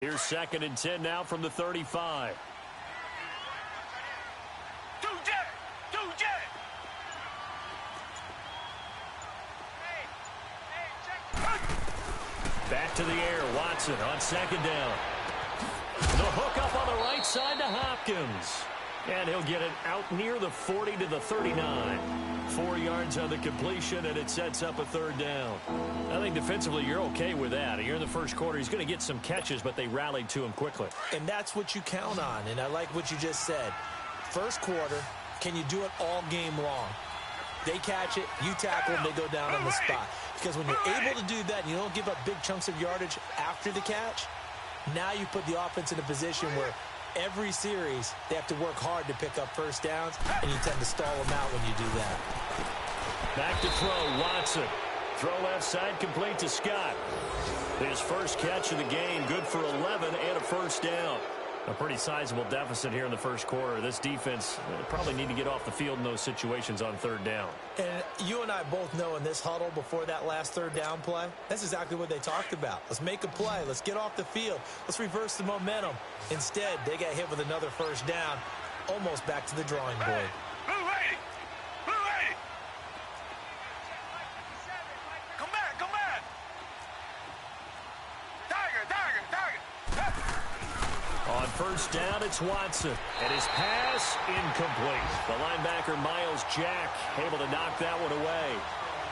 Here's 2nd and 10 now from the 35. Back to the air, Watson on 2nd down. The hook up on the right side to Hopkins. And he'll get it out near the 40 to the 39. 4 yards on the completion, and it sets up a 3rd down. I think defensively you're okay with that. Here in the first quarter, he's going to get some catches, but they rallied to him quickly. And that's what you count on, and I like what you just said. First quarter, can you do it all game long? They catch it, you tackle them, they go down on the spot. Because when you're able to do that and you don't give up big chunks of yardage after the catch, now you put the offense in a position where every series they have to work hard to pick up first downs, and you tend to stall them out when you do that. Back to throw, Watson. Throw left side, complete to Scott. His first catch of the game, good for 11 and a 1st down. A pretty sizable deficit here in the first quarter. This defense probably need to get off the field in those situations on 3rd down. And you and I both know in this huddle before that last 3rd down play, that's exactly what they talked about. Let's make a play. Let's get off the field. Let's reverse the momentum. Instead, they got hit with another 1st down, almost back to the drawing board. On 1st down, it's Watson. And his pass, incomplete. The linebacker, Miles Jack, able to knock that one away.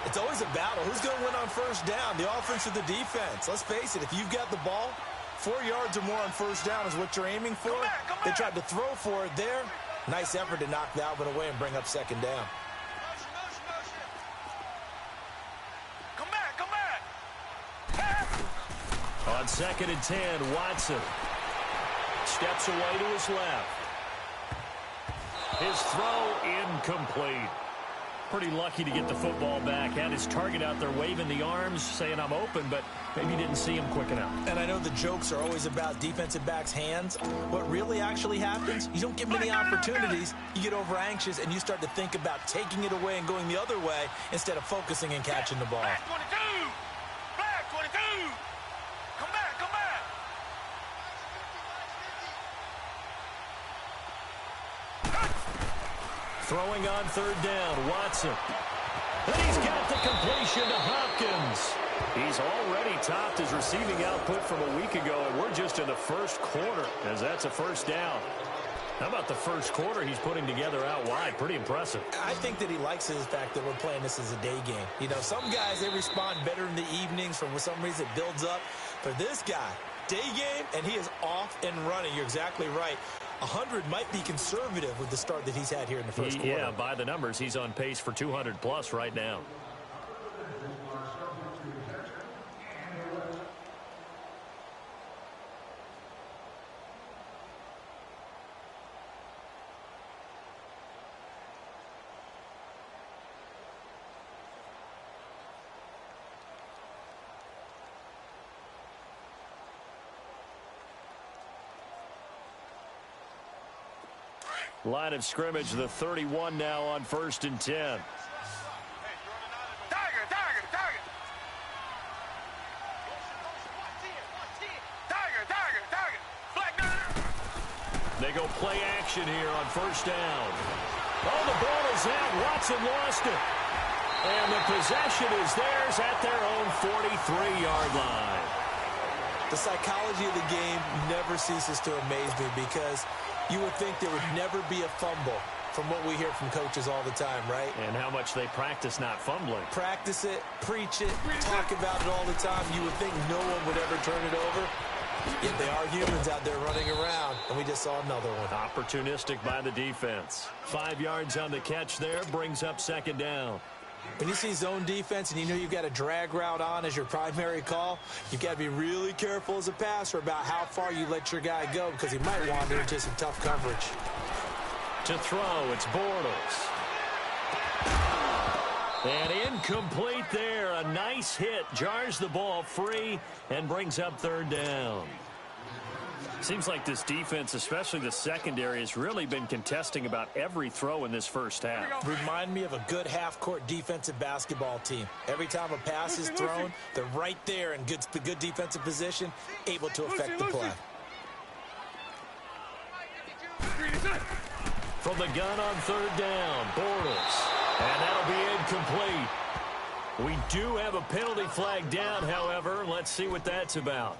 It's always a battle. Who's going to win on 1st down, the offense or the defense? Let's face it, if you've got the ball, 4 yards or more on 1st down is what you're aiming for. They tried to throw for it there. Nice effort to knock that one away and bring up 2nd down. On 2nd and 10, Watson steps away to his left. His throw incomplete. Pretty lucky to get the football back. Had his target out there waving the arms, saying I'm open, but maybe didn't see him quick enough. And I know the jokes are always about defensive backs' hands. What really actually happens, you don't get many opportunities. You get over anxious, and you start to think about taking it away and going the other way instead of focusing and catching the ball. Black 22! Black 22! Come back, come back! Throwing on 3rd down, Watson. And he's got the completion to Hopkins. He's already topped his receiving output from a week ago, and we're just in the first quarter, as that's a 1st down. How about the first quarter he's putting together out wide? Pretty impressive. I think that he likes the fact that we're playing this as a day game. You know, some guys, they respond better in the evenings. For some reason, it builds up. For this guy, day game, and he is off and running. You're exactly right. 100 might be conservative with the start that he's had here in the first quarter. Yeah, by the numbers, he's on pace for 200-plus right now. Line of scrimmage, the 31 now on 1st and 10. Tiger, Tiger, Tiger! Tiger, Tiger, Tiger! Black nerd! They go play action here on 1st down. Oh, the ball is out. Watson lost it. And the possession is theirs at their own 43-yard line. The psychology of the game never ceases to amaze me because you would think there would never be a fumble from what we hear from coaches all the time, right? And how much they practice not fumbling. Practice it, preach it, talk about it all the time. You would think no one would ever turn it over. Yet they are humans out there running around, and we just saw another one. Opportunistic by the defense. 5 yards on the catch there, brings up 2nd down. When you see zone defense and you know you've got a drag route on as your primary call, you've got to be really careful as a passer about how far you let your guy go because he might wander into some tough coverage. To throw, it's Bortles. And incomplete there. A nice hit. Jars the ball free and brings up 3rd down. Seems like this defense, especially the secondary, has really been contesting about every throw in this first half. Remind me of a good half-court defensive basketball team. Every time a pass is thrown, they're right there in good defensive position, able to affect the play. From the gun on third down, Bortles. And that'll be incomplete. We do have a penalty flag down, however. Let's see what that's about.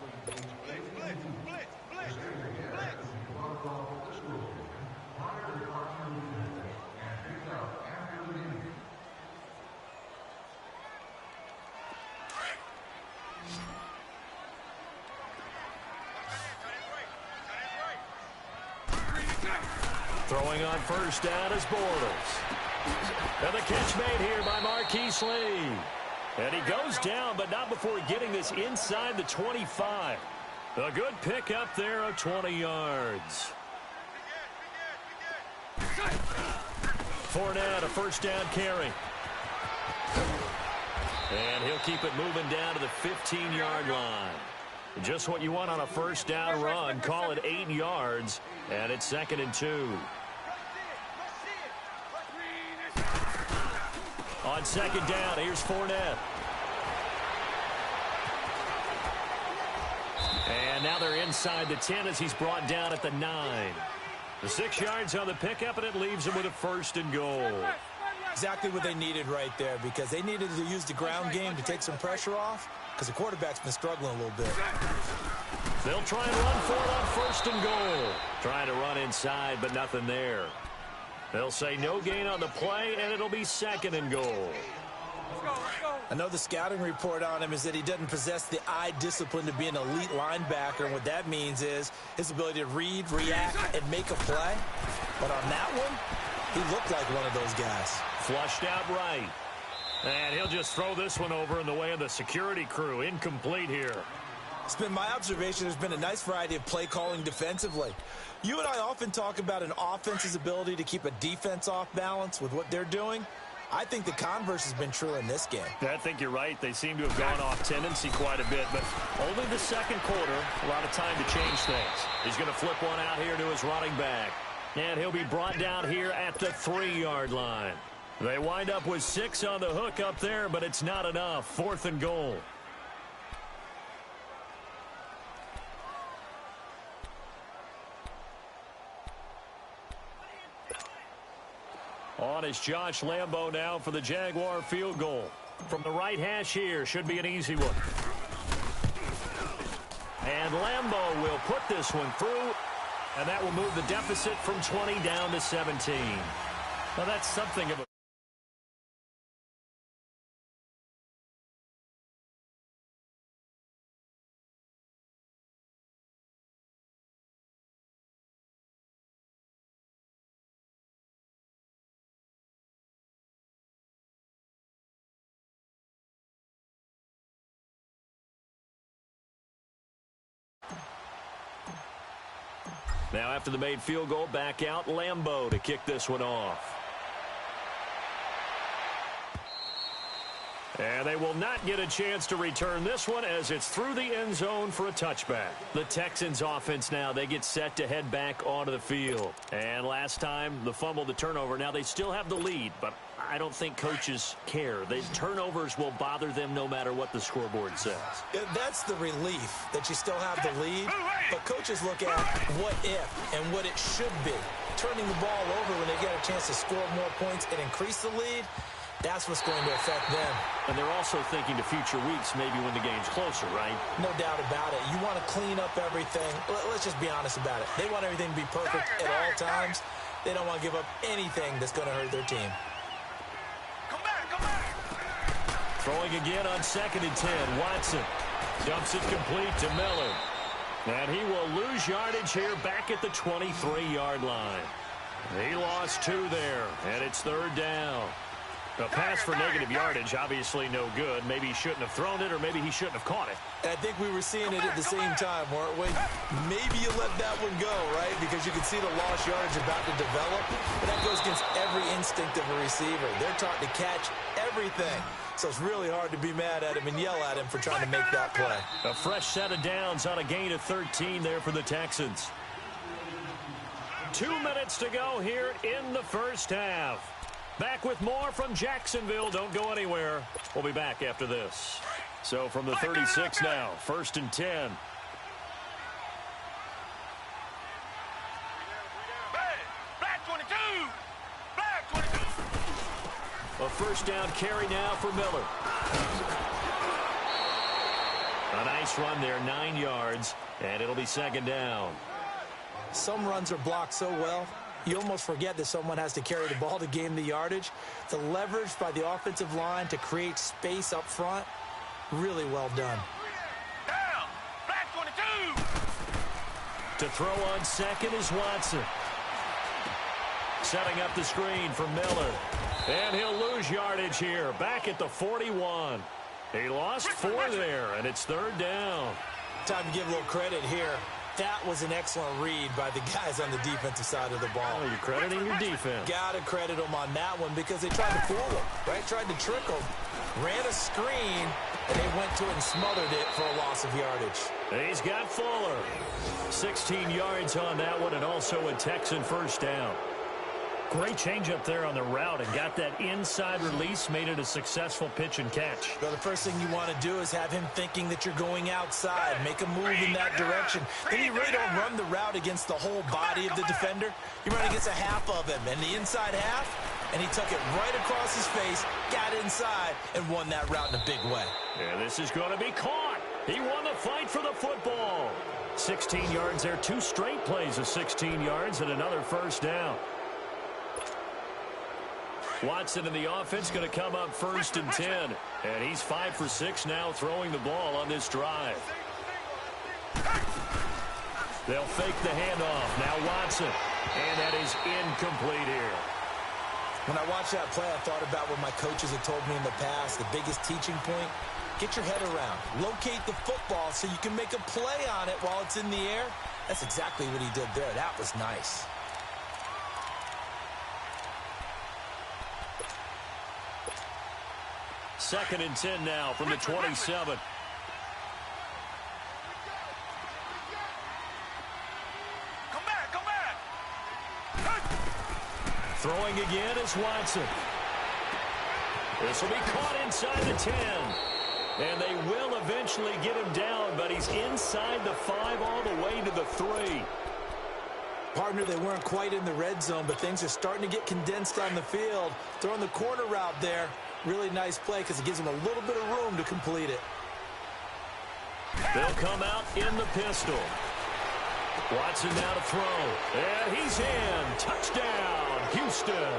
Throwing on first down is Bortles. And the catch made here by Marquise Lee. And he goes down, but not before getting this inside the 25. A good pickup there of 20 yards. Fournette, a first down carry. And he'll keep it moving down to the 15-yard line. Just what you want on a first down run. Call it 8 yards, and it's 2nd and 2. On second down, here's Fournette. And now they're inside the 10 as he's brought down at the 9. The 6 yards on the pickup, and it leaves him with a 1st and goal. Exactly what they needed right there, because they needed to use the ground game to take some pressure off, because the quarterback's been struggling a little bit. They'll try and run for it on 1st and goal. Trying to run inside, but nothing there. They'll say no gain on the play, and it'll be 2nd and goal. I know the scouting report on him is that he doesn't possess the eye discipline to be an elite linebacker, and what that means is his ability to read, react, and make a play. But on that one, he looked like one of those guys. Flushed out right. And he'll just throw this one over in the way of the security crew. Incomplete here. It's been my observation there's been a nice variety of play calling defensively. You and I often talk about an offense's ability to keep a defense off balance with what they're doing. I think the converse has been true in this game. I think you're right. They seem to have gone off tendency quite a bit, but only the second quarter, a lot of time to change things. He's going to flip one out here to his running back, and he'll be brought down here at the 3-yard line. They wind up with 6 on the hook up there, but it's not enough. 4th and goal. On is Josh Lambo now for the Jaguar field goal. From the right hash here, should be an easy one. And Lambo will put this one through, and that will move the deficit from 20 down to 17. Now that's something of a... Now after the made field goal, back out Lambo to kick this one off. And they will not get a chance to return this one as it's through the end zone for a touchback. The Texans offense now, they get set to head back onto the field. And last time, the fumble, the turnover. Now they still have the lead, but I don't think coaches care. The turnovers will bother them no matter what the scoreboard says. Yeah, that's the relief that you still have the lead, but coaches look at what if and what it should be. Turning the ball over when they get a chance to score more points and increase the lead, that's what's going to affect them. And they're also thinking to future weeks, maybe when the game's closer, right? No doubt about it. You want to clean up everything. Let's just be honest about it. They want everything to be perfect at all times. They don't want to give up anything that's going to hurt their team. Come back. Throwing again on 2nd and 10. Watson dumps it complete to Miller. And he will lose yardage here back at the 23-yard line. He lost 2 there, and it's 3rd down. A pass for negative yardage, obviously no good. Maybe he shouldn't have thrown it, or maybe he shouldn't have caught it. And I think we were seeing it at the same time, weren't we? Maybe you let that one go, right? Because you can see the lost yardage about to develop. But that goes against every instinct of a receiver. They're taught to catch everything. So it's really hard to be mad at him and yell at him for trying to make that play. A fresh set of downs on a gain of 13 there for the Texans. 2 minutes to go here in the first half. Back with more from Jacksonville. Don't go anywhere. We'll be back after this. So from the 36 now, 1st and 10. Black 22. Black 22. A first down carry now for Miller. A nice run there, 9 yards, and it'll be 2nd down. Some runs are blocked so well, you almost forget that someone has to carry the ball to gain the yardage. The leverage by the offensive line to create space up front, really well done. Down. Black 22. To throw on second is Watson. Setting up the screen for Miller. And he'll lose yardage here. Back at the 41. He lost 4 there, and it's 3rd down. Time to give a little credit here. That was an excellent read by the guys on the defensive side of the ball. Oh, you're crediting your defense. Got to credit them on that one because they tried to fool them, right? Tried to trick them. Ran a screen, and they went to it and smothered it for a loss of yardage. He's got Fuller. 16 yards on that one, and also a Texan first down. Great change up there on the route and got that inside release, made it a successful pitch and catch. Well, the first thing you want to do is have him thinking that you're going outside, make a move in that direction. Then you really don't run the route against the whole body of the defender. You run against a half of him, and the inside half, and he took it right across his face, got inside, and won that route in a big way. Yeah, this is going to be caught. He won the fight for the football. 16 yards there, 2 straight plays of 16 yards and another first down. Watson in the offense going to come up 1st and 10. And he's 5 for 6 now throwing the ball on this drive. They'll fake the handoff. Now Watson. And that is incomplete here. When I watched that play, I thought about what my coaches had told me in the past. The biggest teaching point, get your head around. Locate the football so you can make a play on it while it's in the air. That's exactly what he did there. That was nice. Second and 10 now from the 27. Come back. Throwing again is Watson. This will be caught inside the 10. And they will eventually get him down, but he's inside the 5 all the way to the 3. Partner, they weren't quite in the red zone, but things are starting to get condensed on the field. Throwing the corner route there. Really nice play because it gives him a little bit of room to complete it. They'll come out in the pistol. Watson now to throw. And he's in. Touchdown, Houston.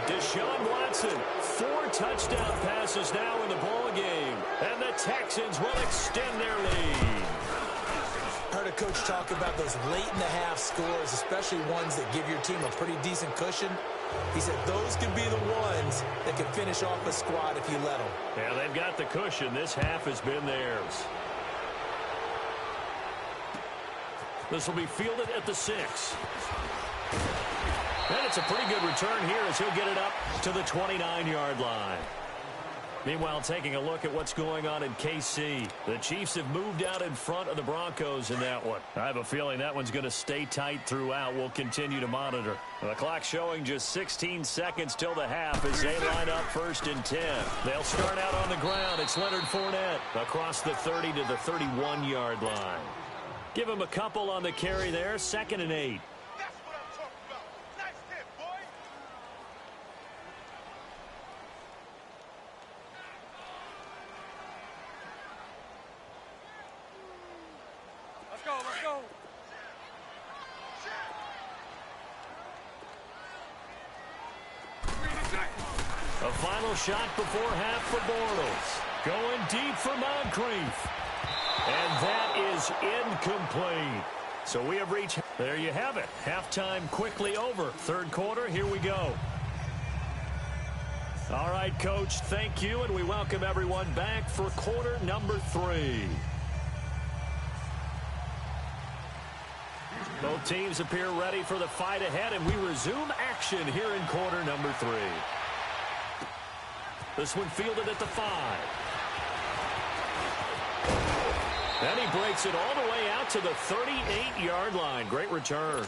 Deshaun Watson, 4 touchdown passes now in the ball game. And the Texans will extend their lead. Heard a coach talk about those late-in-the-half scores, especially ones that give your team a pretty decent cushion. He said those could be the ones that can finish off a squad if you let them. Yeah, they've got the cushion. This half has been theirs. This will be fielded at the 6. And it's a pretty good return here as he'll get it up to the 29-yard line. Meanwhile, taking a look at what's going on in KC. The Chiefs have moved out in front of the Broncos in that one. I have a feeling that one's going to stay tight throughout. We'll continue to monitor. The clock showing just 16 seconds till the half as they line up 1st and 10. They'll start out on the ground. It's Leonard Fournette across the 30 to the 31-yard line. Give him a couple on the carry there. 2nd and 8. That's what I'm talking about. Nice hit, boy. Let's go. A final shot before half for Bortles. Going deep for Moncrief. And that is incomplete. So we have reached, there you have it. Halftime quickly over. 3rd quarter, here we go. All right, Coach, thank you, and we welcome everyone back for quarter number 3. Both teams appear ready for the fight ahead, and we resume action here in quarter number 3. This one fielded at the 5. And he breaks it all the way out to the 38-yard line. Great return.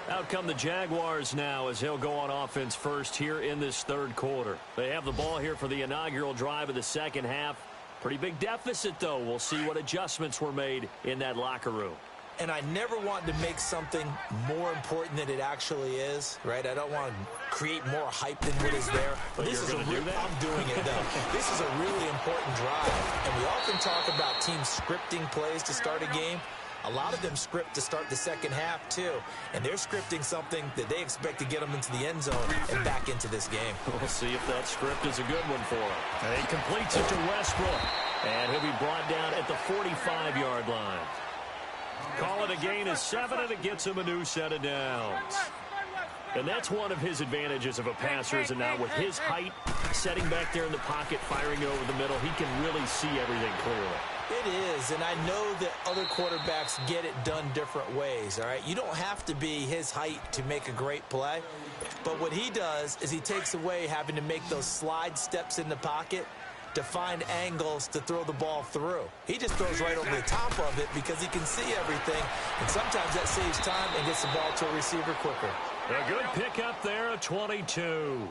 Out come the Jaguars now as he'll go on offense first here in this third quarter. They have the ball here for the inaugural drive of the second half. Pretty big deficit, though. We'll see what adjustments were made in that locker room. And I never want to make something more important than it actually is, right? I don't want to create more hype than what is there. But this is I'm doing it, though. This is a really important drive. And we often talk about teams scripting plays to start a game. A lot of them script to start the second half, too. And they're scripting something that they expect to get them into the end zone and back into this game. We'll see if that script is a good one for him. And he completes it to Westbrook. And he'll be brought down at the 45-yard line. Call it a gain of 7, and it gets him a new set of downs. And that's one of his advantages of a passer, is now with his height, setting back there in the pocket, firing over the middle, he can really see everything clearly. It is, and I know that other quarterbacks get it done different ways, all right? You don't have to be his height to make a great play, but what he does is he takes away having to make those slide steps in the pocket to find angles to throw the ball through. He just throws right over the top of it because he can see everything, and sometimes that saves time and gets the ball to a receiver quicker. A good pickup there at 22.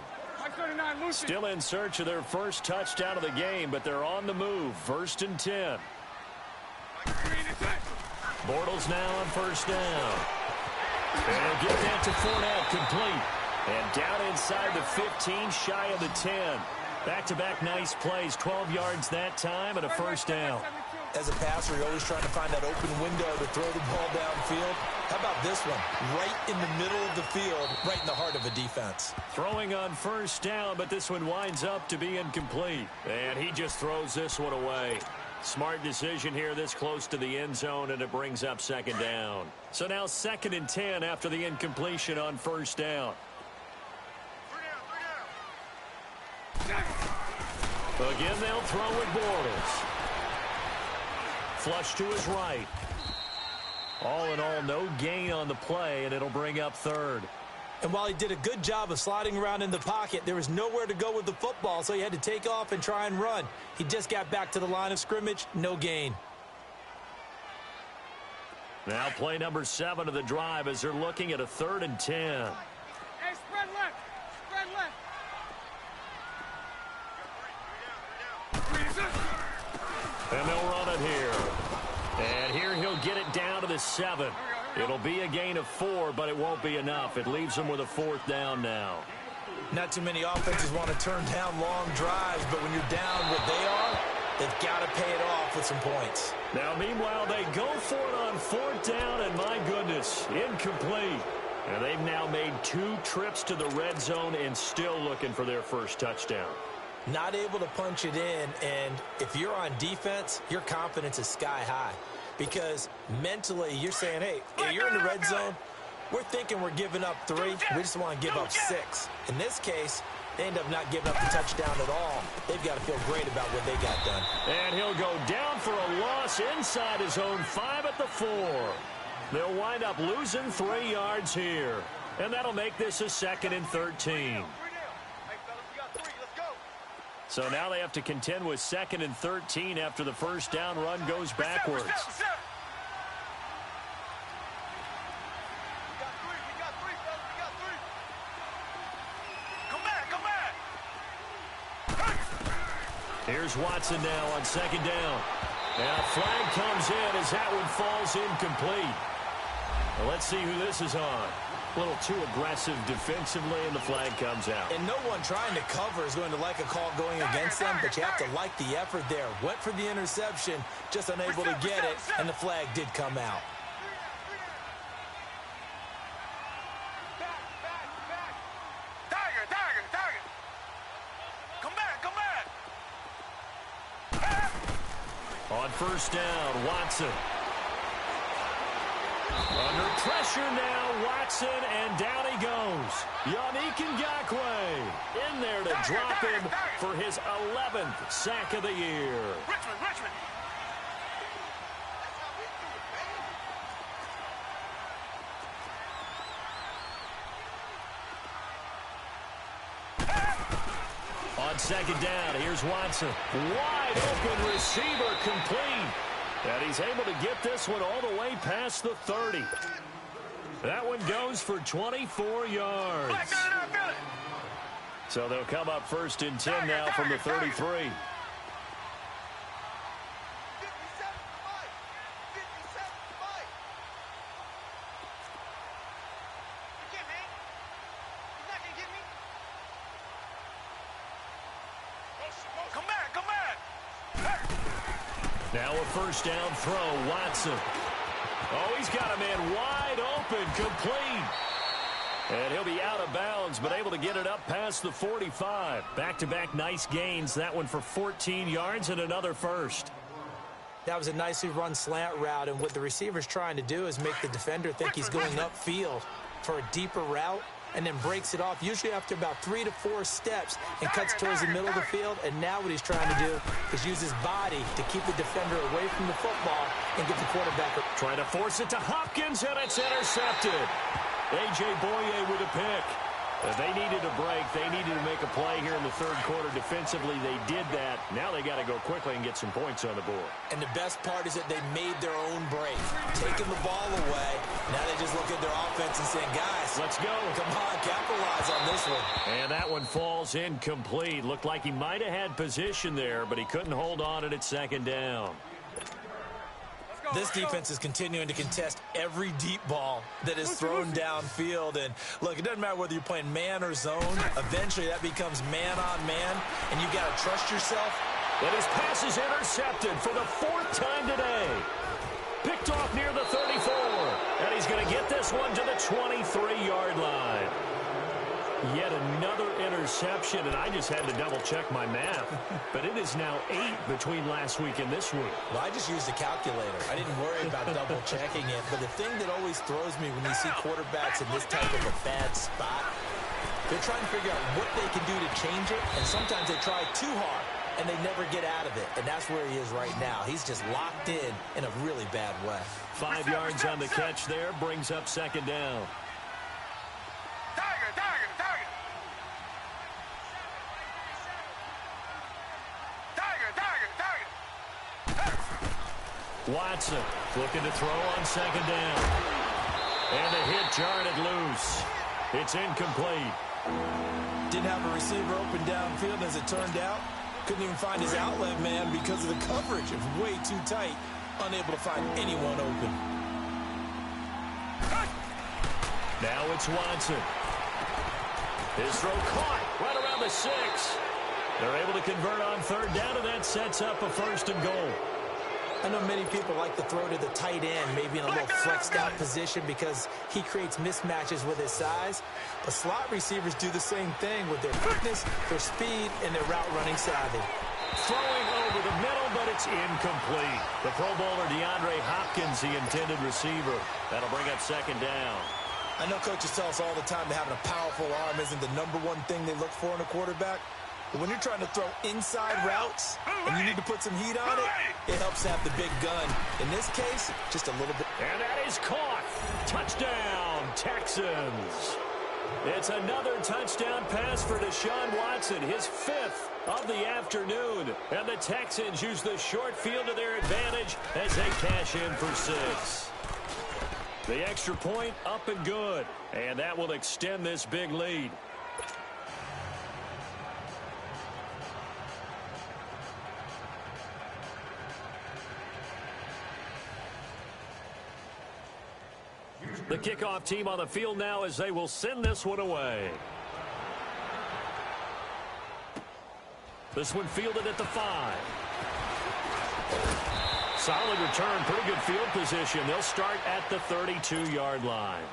Still in search of their first touchdown of the game, but they're on the move. 1st and 10. Bortles now on first down. And he'll get that to Fournette, complete. And down inside the 15, shy of the 10. Back-to-back nice plays, 12 yards that time, and a first down. As a passer, you're always trying to find that open window to throw the ball downfield. How about this one? Right in the middle of the field, right in the heart of a defense. Throwing on first down, but this one winds up to be incomplete. And he just throws this one away. Smart decision here this close to the end zone, and it brings up second down. So now 2nd and 10 after the incompletion on first down. Again, they'll throw with Bortles. Flush to his right. All in all, no gain on the play, and it'll bring up 3rd. And while he did a good job of sliding around in the pocket, there was nowhere to go with the football, so he had to take off and try and run. He just got back to the line of scrimmage, no gain. Now play number 7 of the drive as they're looking at a 3rd and 10. Hey, spread left. Spread left. And they'll run it here. And here he'll get it down to the 7. It'll be a gain of 4, but it won't be enough. It leaves them with a 4th down now. Not too many offenses want to turn down long drives, but when you're down what they are, they've got to pay it off with some points. Now, meanwhile, they go for it on 4th down, and my goodness, incomplete. And they've now made 2 trips to the red zone and still looking for their first touchdown. Not able to punch it in, and if you're on defense, your confidence is sky high. Because mentally, you're saying, hey, you're in the red zone. We're thinking we're giving up 3. We just want to give up 6. In this case, they end up not giving up the touchdown at all. They've got to feel great about what they got done. And he'll go down for a loss inside his own 5 at the 4. They'll wind up losing 3 yards here. And that'll make this a 2nd and 13. So now they have to contend with 2nd and 13 after the first down run goes backwards. We got 3, fellas. We got 3. Come back. Here's Watson now on 2nd down. Now flag comes in as that one falls incomplete. Well, let's see who this is on. A little too aggressive defensively, and the flag comes out. And no one trying to cover is going to like a call going against them, but you have to like the effort there. Went for the interception, just unable to get it, and the flag did come out. Tiger. Come back. On first down, Watson. Under pressure now, Watson, and down he goes. IAmAkron in there to drop him for his 11th sack of the year. Richmond. On second down, here's Watson. Wide open receiver, complete. And he's able to get this one all the way past the 30. That one goes for 24 yards. So they'll come up first and 10 now from the 33. Now a first down throw, Watson. Oh, he's got a man wide open, complete. And he'll be out of bounds, but able to get it up past the 45. Back-to-back nice gains. That one for 14 yards and another first. That was a nicely run slant route, and what the receiver's trying to do is make the defender think he's going upfield for a deeper route, and then breaks it off, usually after about 3 to 4 steps, and cuts towards the middle of the field. And now what he's trying to do is use his body to keep the defender away from the football and get the quarterback. Trying to force it to Hopkins, and it's intercepted. A.J. Boye with a pick. They needed a break. They needed to make a play here in the third quarter. Defensively, they did that. Now they got to go quickly and get some points on the board. And the best part is that they made their own break, taking the ball away. Now they just look at their offense and saying, guys, let's go. Come on, capitalize on this one. And that one falls incomplete. Looked like he might have had position there, but he couldn't hold on at second down. This defense is continuing to contest every deep ball that is thrown downfield. And, look, it doesn't matter whether you're playing man or zone. Eventually, that becomes man-on-man, and you got to trust yourself. And his pass is intercepted for the 4th time today. Picked off near the 34. And he's going to get this one to the 23-yard line. Yet another interception, and I just had to double-check my math. But it is now 8 between last week and this week. Well, I just used a calculator. I didn't worry about double-checking it. But the thing that always throws me when you see quarterbacks in this type of a bad spot, they're trying to figure out what they can do to change it, and sometimes they try too hard, and they never get out of it. And that's where he is right now. He's just locked in a really bad way. 5 yards on the catch there, brings up second down. Watson looking to throw on second down. And the hit jarred it loose. It's incomplete. Didn't have a receiver open downfield, as it turned out. Couldn't even find his outlet man because of the coverage. It was way too tight. Unable to find anyone open. Now it's Watson. His throw caught right around the 6. They're able to convert on third down, and that sets up a 1st and goal. I know many people like to throw to the tight end, maybe in a little flexed out position because he creates mismatches with his size. But slot receivers do the same thing with their quickness, their speed, and their route running savvy. Throwing over the middle, but it's incomplete. The Pro Bowler DeAndre Hopkins, the intended receiver. That'll bring up second down. I know coaches tell us all the time that having a powerful arm isn't the #1 thing they look for in a quarterback. But when you're trying to throw inside routes and you need to put some heat on it, it helps to have the big gun. In this case, just a little bit. And that is caught. Touchdown, Texans. It's another touchdown pass for Deshaun Watson, his 5th of the afternoon. And the Texans use the short field to their advantage as they cash in for 6. The extra point up and good. And that will extend this big lead. The kickoff team on the field now as they will send this one away. This one fielded at the 5. Solid return, pretty good field position. They'll start at the 32-yard line.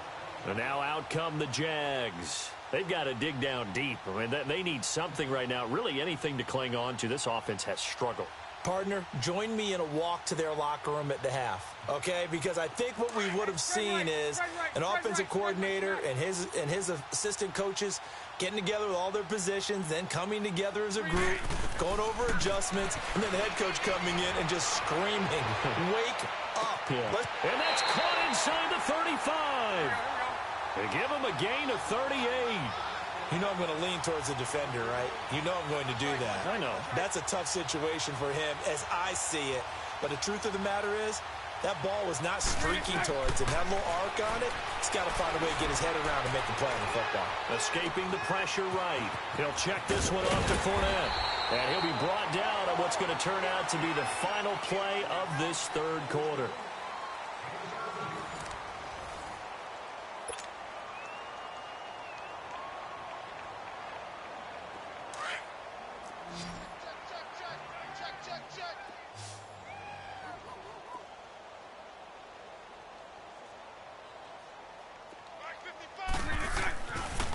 And now out come the Jags. They've got to dig down deep. I mean, they need something right now, really anything to cling on to. This offense has struggled. Partner, join me in a walk to their locker room at the half, okay? Because I think what we would have seen is an offensive coordinator and his assistant coaches getting together with all their positions, then coming together as a group, going over adjustments, and then the head coach coming in and just screaming, wake up. Yeah. And that's caught inside the 35. They give him a gain of 38. You know I'm going to lean towards the defender, right? You know I'm going to do that. I know. That's a tough situation for him as I see it. But the truth of the matter is, that ball was not streaking towards him. That little arc on it, he's got to find a way to get his head around and make a play on the football. Escaping the pressure right. He'll check this one off to Fournette. And he'll be brought down on what's going to turn out to be the final play of this third quarter.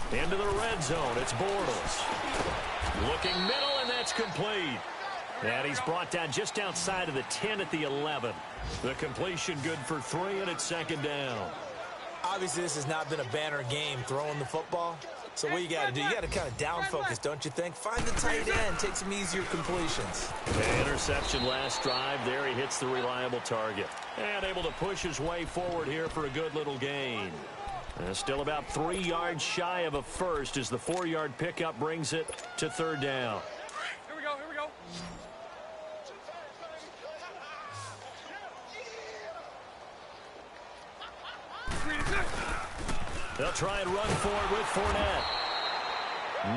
Into the red zone, it's Bortles. Looking middle, and that's complete. And he's brought down just outside of the 10 at the 11. The completion good for 3, and it's second down. Obviously, this has not been a banner game throwing the football. So what you got to do, you got to kind of down focus, don't you think? Find the tight end, take some easier completions. The interception last drive. There he hits the reliable target. And able to push his way forward here for a good little gain. Still about 3 yards shy of a first as the 4-yard pickup brings it to third down. Here we go, here we go. They'll try and run forward with Fournette.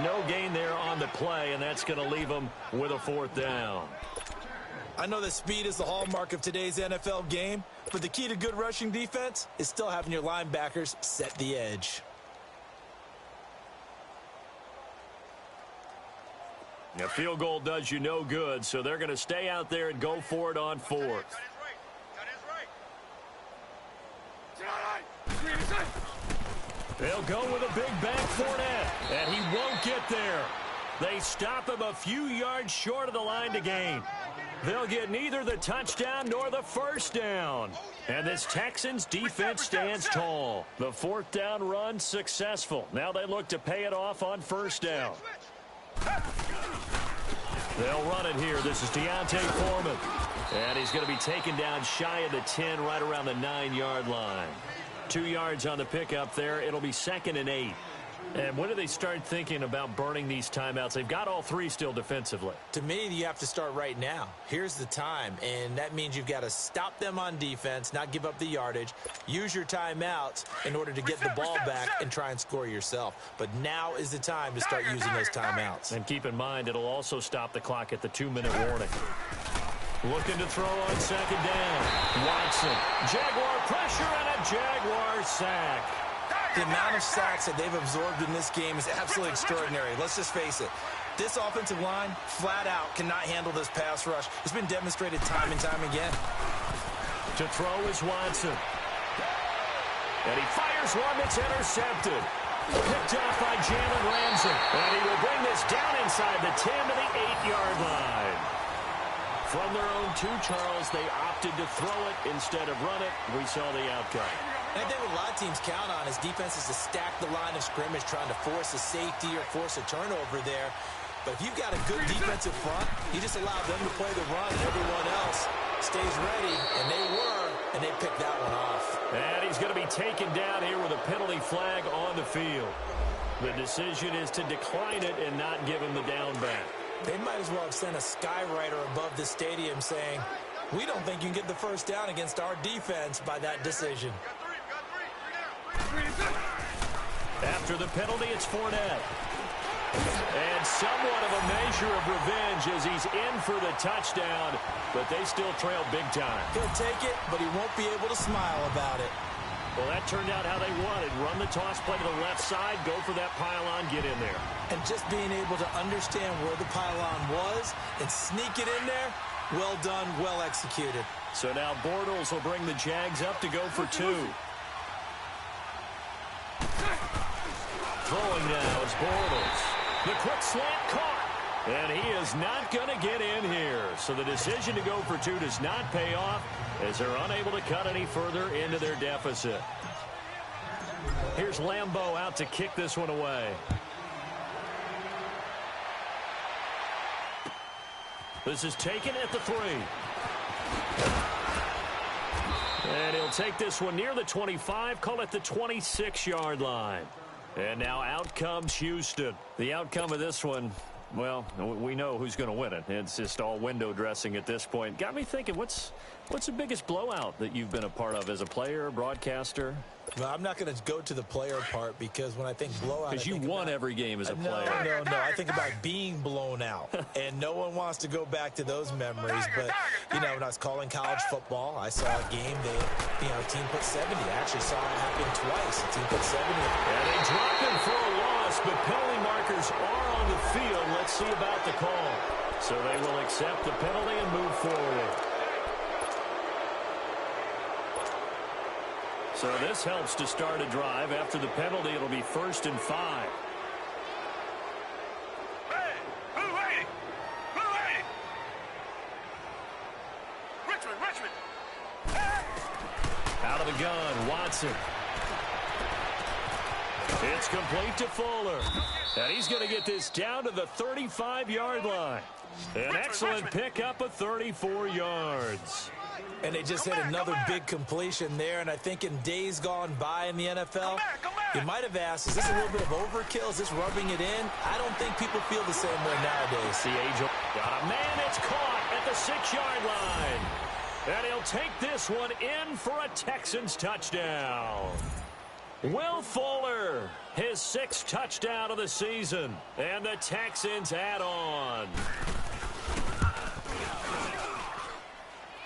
No gain there on the play, and that's going to leave them with a 4th down. I know that speed is the hallmark of today's NFL game, but the key to good rushing defense is still having your linebackers set the edge. A field goal does you no good, so they're going to stay out there and go for it on 4th. They'll go with a big bank Fournette, and he won't get there. They stop him a few yards short of the line to gain. They'll get neither the touchdown nor the first down. And this Texans defense stands tall. The 4th down run successful. Now they look to pay it off on first down. They'll run it here. This is Deontay Foreman. And he's going to be taken down shy of the 10, right around the 9-yard line. 2 yards on the pickup there. It'll be 2nd and 8. And when do they start thinking about burning these timeouts? They've got all 3 still defensively. To me, you have to start right now. Here's the time, and that means you've got to stop them on defense, not give up the yardage, use your timeouts in order to get the ball back and try and score yourself. But now is the time to start using those timeouts. And keep in mind, it'll also stop the clock at the 2-minute warning. Looking to throw on second down. Watson, Jaguar pressure, and a Jaguar sack. The amount of sacks that they've absorbed in this game is absolutely extraordinary. Let's just face it. This offensive line, flat out, cannot handle this pass rush. It's been demonstrated time and time again. To throw is Watson. And he fires one that's intercepted. Picked off by Jalen Ramsey. And he will bring this down inside the 10 to the 8-yard line. From their own 2, Charles, they opted to throw it instead of run it. We saw the outcome. And I think what a lot of teams count on is defenses to stack the line of scrimmage, trying to force a safety or force a turnover there. But if you've got a good defensive front, you just allow them to play the run, and everyone else stays ready. And they were, and they picked that one off. And he's going to be taken down here with a penalty flag on the field. The decision is to decline it and not give him the down back. They might as well have sent a skywriter above the stadium saying, we don't think you can get the first down against our defense by that decision. After the penalty, it's Fournette. And somewhat of a measure of revenge as he's in for the touchdown, but they still trail big time. He'll take it, but he won't be able to smile about it. Well, that turned out how they wanted. Run the toss play to the left side, go for that pylon, get in there. And just being able to understand where the pylon was and sneak it in there, well done, well executed. So now Bortles will bring the Jags up to go for 2. Throwing now is Bortles. The quick slant caught. And he is not going to get in here. So the decision to go for two does not pay off as they're unable to cut any further into their deficit. Here's Lambeau out to kick this one away. This is taken at the 3. And he'll take this one near the 25, call it the 26-yard line. And now out comes Houston. The outcome of this one, well, we know who's going to win it. It's just all window dressing at this point. Got me thinking, what's the biggest blowout that you've been a part of as a player, broadcaster? Well, I'm not going to go to the player part because when I think blowout, because you won every game as a player. No. I think about being blown out, and no one wants to go back to those memories. But you know, when I was calling college football, I saw a game that team put 70. I actually saw it happen twice. The team put 70. And they drop him for a loss, but penalty markers are on the field. Let's see about the call. So they will accept the penalty and move forward. So this helps to start a drive. After the penalty, it'll be 1st and 5. Hey, who waiting? Who waiting? Richmond. Hey! Out of the gun, Watson. It's complete to Fuller. And he's going to get this down to the 35-yard line. An excellent pickup of 34 yards. And they just hit another big completion there. And I think in days gone by in the NFL, you might have asked, is this a little bit of overkill? Is this rubbing it in? I don't think people feel the same way nowadays. The age got a man. It's caught at the 6-yard line. And he'll take this one in for a Texans touchdown. Will Fuller, his 6th touchdown of the season. And the Texans add on.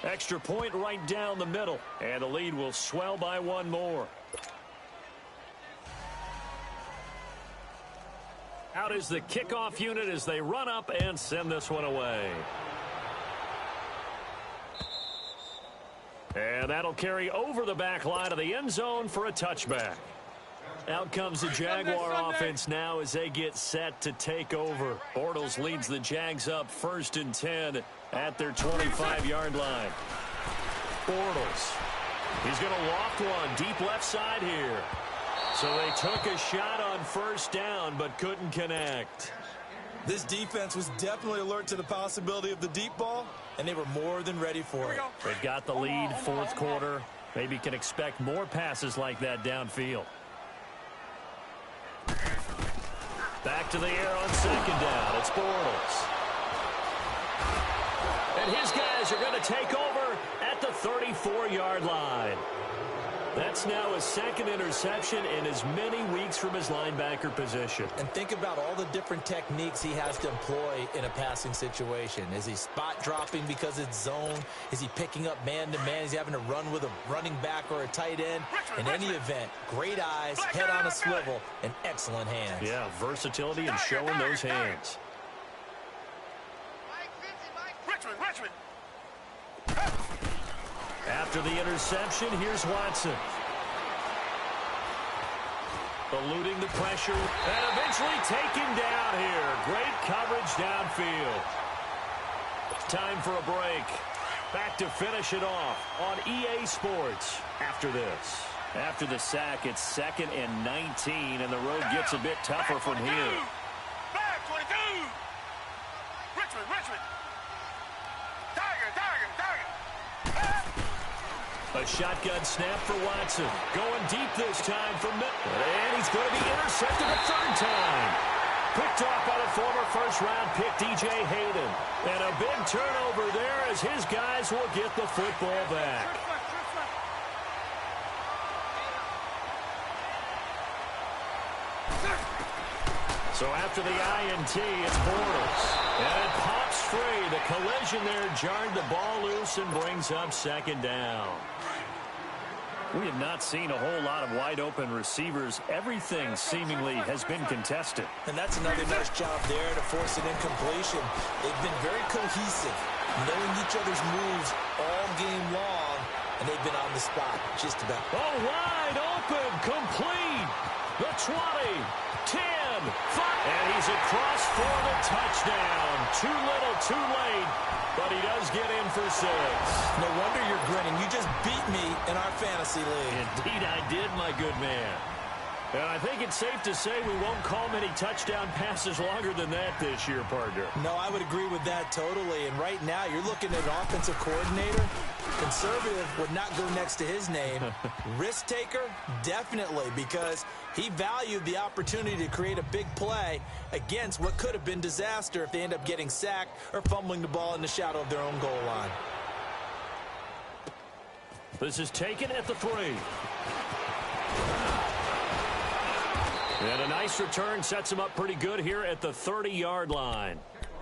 Extra point right down the middle. And the lead will swell by one more. Out is the kickoff unit as they run up and send this one away. And that'll carry over the back line of the end zone for a touchback. Out comes the Jaguar offense now as they get set to take over. Bortles leads the Jags up 1st and 10 at their 25-yard line. Bortles. He's going to loft one deep left side here. So they took a shot on 1st down but couldn't connect. This defense was definitely alert to the possibility of the deep ball, and they were more than ready for it. They've got the lead, 4th quarter. Maybe can expect more passes like that downfield. Back to the air on 2nd down. It's Bortles. And his guys are going to take over at the 34-yard line. That's now his 2nd interception in as many weeks from his linebacker position. And think about all the different techniques he has to employ in a passing situation. Is he spot dropping because it's zone? Is he picking up man-to-man? Is he having to run with a running back or a tight end? In any event, great eyes, head on a swivel, and excellent hands. Yeah, versatility and showing those hands. Richmond. After the interception, here's Watson. Eluding the pressure and eventually taken down here. Great coverage downfield. Time for a break. Back to finish it off on EA Sports after this. After the sack, it's 2nd and 19, and the road gets a bit tougher from here. Back 22. Richmond. A shotgun snap for Watson. Going deep this time from mid. And he's going to be intercepted a 3rd time. Picked off by the former 1st-round pick, DJ Hayden. And a big turnover there as his guys will get the football back. So after the INT, it's Bortles. And it pops free. The collision there jarred the ball loose and brings up 2nd down. We have not seen a whole lot of wide-open receivers. Everything seemingly has been contested. And that's another nice job there to force an incompletion. They've been very cohesive, knowing each other's moves all game long, and they've been on the spot just about. Oh, wide open, complete. The 20, 10. again. And he's across for the touchdown. Too little, too late. But he does get in for 6. No wonder you're grinning. You just beat me in our fantasy league. Indeed I did, my good man. And I think it's safe to say we won't call many touchdown passes longer than that this year, partner. No, I would agree with that totally. And right now, you're looking at an offensive coordinator. Conservative would not go next to his name. Risk taker, definitely, because he valued the opportunity to create a big play against what could have been disaster if they end up getting sacked or fumbling the ball in the shadow of their own goal line. This is taken at the 3. And a nice return sets him up pretty good here at the 30-yard line.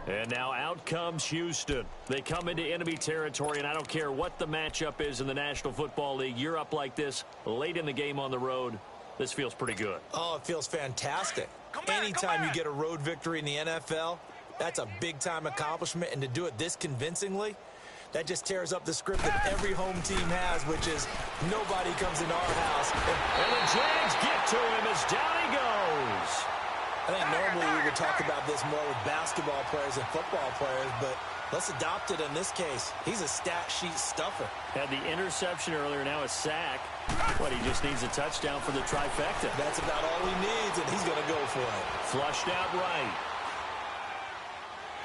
And now out comes Houston. They come into enemy territory, and I don't care what the matchup is in the National Football League. You're up like this late in the game on the road. This feels pretty good. Oh, it feels fantastic. Anytime you get a road victory in the NFL, that's a big-time accomplishment. And to do it this convincingly, that just tears up the script that every home team has, which is nobody comes into our house. And the Jags get to him as down he goes. I think normally we would talk about this more with basketball players and football players, but let's adopt it in this case. He's a stat sheet stuffer. Had the interception earlier, now a sack. What, he just needs a touchdown for the trifecta. That's about all he needs, and he's going to go for it. Flushed out right.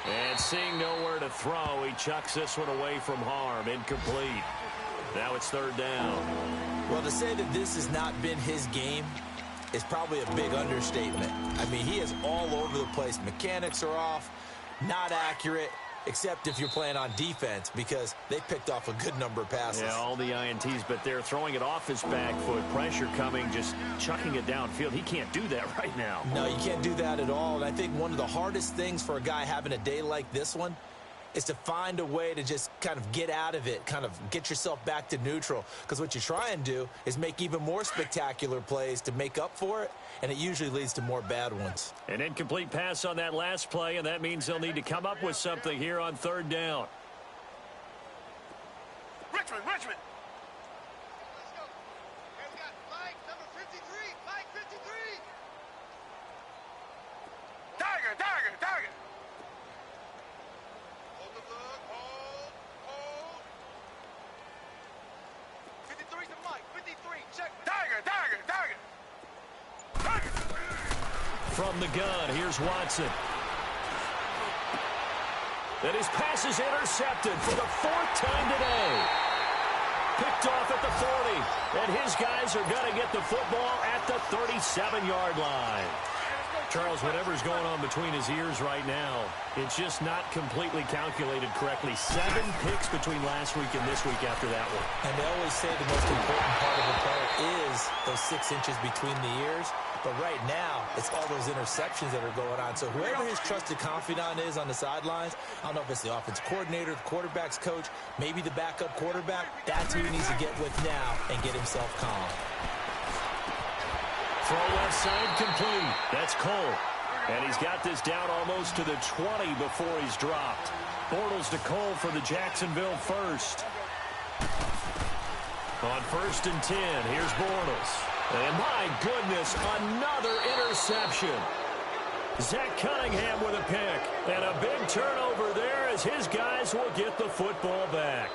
And seeing nowhere to throw, he chucks this one away from harm. Incomplete. Now it's 3rd down. Well, to say that this has not been his game is probably a big understatement. I mean, he is all over the place. Mechanics are off, not accurate, except if you're playing on defense, because they picked off a good number of passes. Yeah, all the INTs, but they're throwing it off his back foot. Pressure coming, just chucking it downfield. He can't do that right now. No, you can't do that at all. And I think one of the hardest things for a guy having a day like this one is to find a way to just kind of get out of it, kind of get yourself back to neutral. Because what you try and do is make even more spectacular plays to make up for it, and it usually leads to more bad ones. An incomplete pass on that last play, and that means they'll need to come up with something here on 3rd down. Richmond. Let's go. Okay, we got flag number 53. Flag 53. Tiger. Hold the look. Hold. 53's the mic. 53. Check. Tiger. From the gun, here's Watson. And his pass is intercepted for the 4th time today. Picked off at the 40. And his guys are going to get the football at the 37-yard line. Charles, whatever's going on between his ears right now, it's just not completely calculated correctly. 7 picks between last week and this week after that one. And they always say the most important part of a player is those 6 inches between the ears. But right now, it's all those interceptions that are going on. So whoever his trusted confidant is on the sidelines, I don't know if it's the offensive coordinator, the quarterback's coach, maybe the backup quarterback, that's who he needs to get with now and get himself calm. Throw left side complete. That's Cole. And he's got this down almost to the 20 before he's dropped. Bortles to Cole for the Jacksonville first. On 1st and 10, here's Bortles. And my goodness, another interception. Zach Cunningham with a pick. And a big turnover there as his guys will get the football back.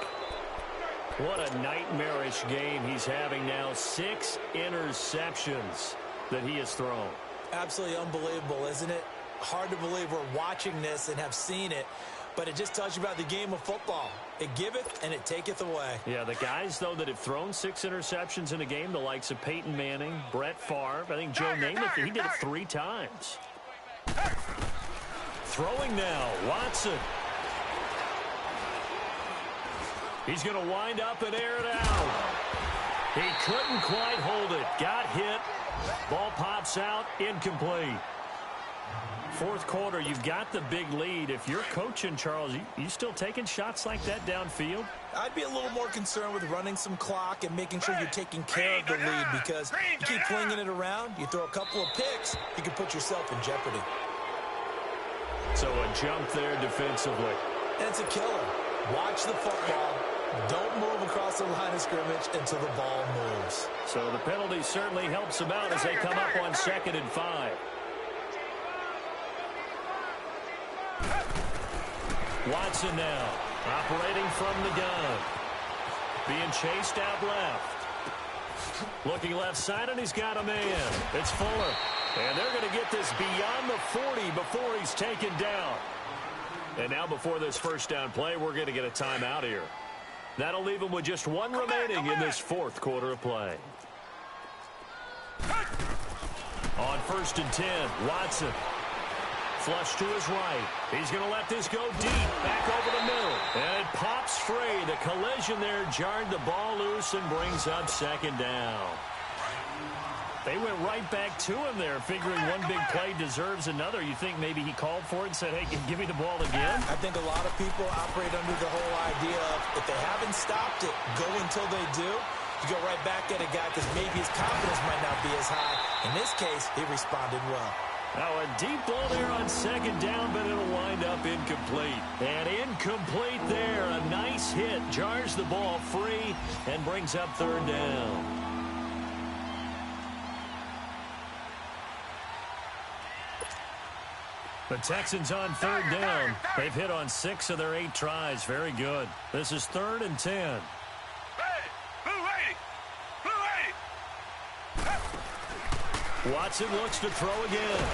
What a nightmarish game he's having now. 6 interceptions that he has thrown. Absolutely unbelievable, isn't it? Hard to believe we're watching this and have seen it, but it just tells you about the game of football. It giveth and it taketh away. Yeah, the guys, though, that have thrown 6 interceptions in a game, the likes of Peyton Manning, Brett Favre, I think Joe Namath, he did it 3 times. Throwing now, Watson. He's going to wind up and air it out. He couldn't quite hold it. Got hit. Ball pops out. Incomplete. 4th quarter, you've got the big lead. If you're coaching, Charles, you still taking shots like that downfield? I'd be a little more concerned with running some clock and making sure you're taking care of the lead, because you keep flinging it around, you throw a couple of picks, you can put yourself in jeopardy. So a jump there defensively. And it's a killer. Watch the football. Don't move across the line of scrimmage until the ball moves. So the penalty certainly helps them out as they come up on 2nd and 5. Watson now, operating from the gun. Being chased out left. Looking left side, and he's got a man. It's Fuller. And they're going to get this beyond the 40 before he's taken down. And now before this first down play, we're going to get a timeout here. That'll leave him with just one remaining in this fourth quarter of play. On 1st and 10, Watson. Flush to his right. He's going to let this go deep. Back over the middle. And it pops free. The collision there jarred the ball loose and brings up second down. They went right back to him there, figuring one big play deserves another. You think maybe he called for it and said, hey, give me the ball again? I think a lot of people operate under the whole idea of if they haven't stopped it, go until they do. You go right back at a guy because maybe his confidence might not be as high. In this case, he responded well. Now a deep ball there on second down, but it'll wind up incomplete. And incomplete there. A nice hit. Jars the ball free and brings up third down. The Texans on third down. They've hit on 6 of their 8 tries. Very good. This is 3rd and 10. Watson looks to throw again.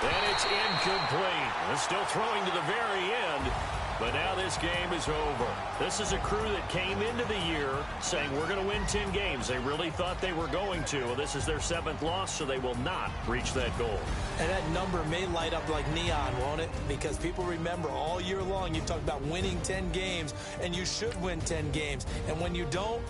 And it's incomplete. They're still throwing to the very end. But now this game is over. This is a crew that came into the year saying we're going to win 10 games. They really thought they were going to. Well, this is their 7th loss, so they will not reach that goal. And that number may light up like neon, won't it? Because people remember all year long you talked about winning 10 games, and you should win 10 games. And when you don't,